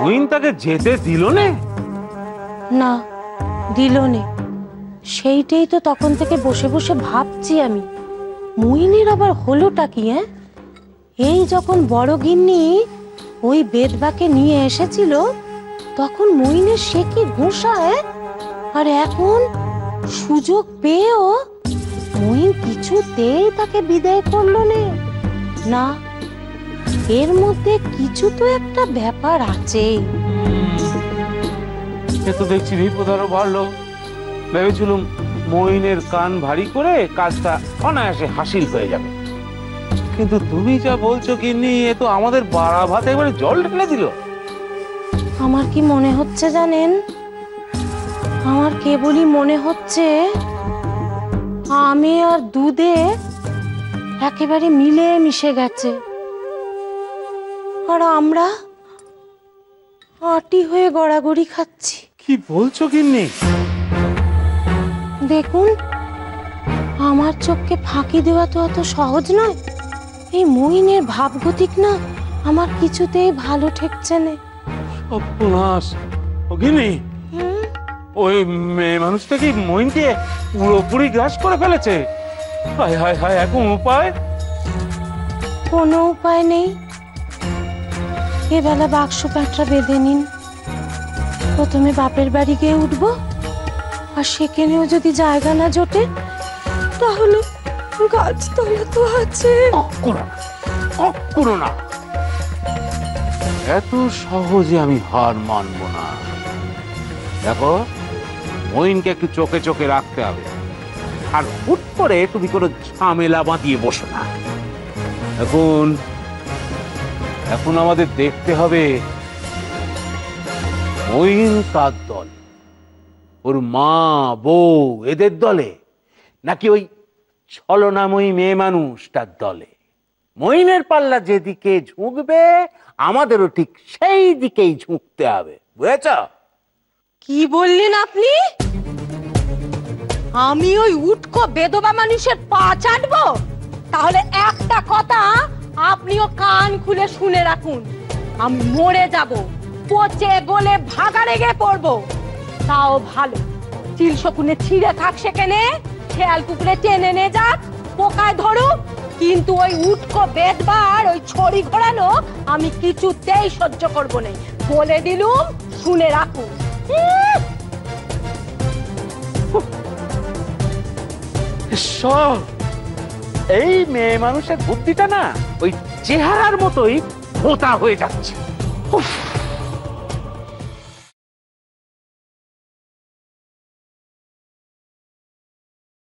মইন তাকে যেতে দিল না? না, দিল নে। সেইটাই তো তখন থেকে বসে বসে ভাবছি আমি, মইনের আবার হলোটা কি? এই যখন বড় গিন্নি ওই বেদবাকে নিয়ে এসেছিল তখন মইনের সে কি ঘুষা, আর এখন সুযোগ পেয়েও মইন কিছুতেই তাকে বিদায় করলো না। এর মধ্যে কিছু তো একটা ব্যাপার আছে। এ তো দেখছি বিপদ আরো বাড়লো। ভেবেছিলাম মইনের কান ভারী করে কাজটা অনায়াসে হাসিল হয়ে যাবে, কিন্তু তুমি যা বলছো গিন্নি, এ তো আমাদের বাড়া ভাত একবারে জল ঢেলে দিল। আমার কি মনে হচ্ছে জানেন? আমার কেবলই মনে হচ্ছে আমি আর দুধে একেবারে মিলে মিশে গেছে, আর আমরা আটি হয়ে গড়াগড়ি খাচ্ছি। কি বলছো গিন্নি? দেখুন, আমার চোখকে ফাঁকি দেওয়া তো অত সহজ নয়। এই মইনের ভাবগতিক না আমার কিছুতেই ভালো ঠেকছে না। সর্বনাশ! ও গিন্নি, ওই মেয়ে মানুষটা কি মইনকে পুরোপুরি গ্রাস করে ফেলেছে? হায় হায় হায়, এখন উপায়? কোনো উপায় নেই। এবেলা বাক্স প্যাঁটরা বেঁধে নিন। প্রথমে বাপের বাড়ি গিয়ে উঠবো, আর সেখানেও যদি জায়গা না জোটে তাহলে গাছতলা তো আছে। কখনো না, এত সহজে আমি হার মানবো না। দেখো, মইনকে একটু চোখে চোখে রাখতে হবে, আর হুট করে তুমি কোনো ঝামেলা বাঁধিয়ে বসো না। এখন আমাদের দেখতে হবে মইন কার দল, ওর মা বউ এদের দলে, নাকি ওই ছলনাময়ী মেয়ে মানুষটার দলে। মইনের পাল্লা যেদিকে ঝুঁকবে আমাদেরও ঠিক সেই দিকেই ঝুঁকতে হবে, বুঝেছ? কি বললেন আপনি? আমি ওই উটকো বেদবা মানুষের পা চাটবো? তাহলে একটা কথা আপনিও কান খুলে শুনে রাখুন, আমি মরে যাব, পচে গলে ভাগাড়ে গিয়ে পড়বো। তাও ভালো, চিল শকুনে ছিঁড়ে থাক সেখানে, খেয়াল কুকুরে টেনে নে যাক, পোকায় ধরুক, কিন্তু ওই উটকো বেদবার ওই ছড়ি ঘোরানো আমি কিছুতেই সহ্য করবো না। বলে দিলুম, শুনে রাখুন। এই মেয়ে মানুষের বুদ্ধিটা না ওই চেহারার মতোই ভোঁতা হয়ে যাচ্ছে।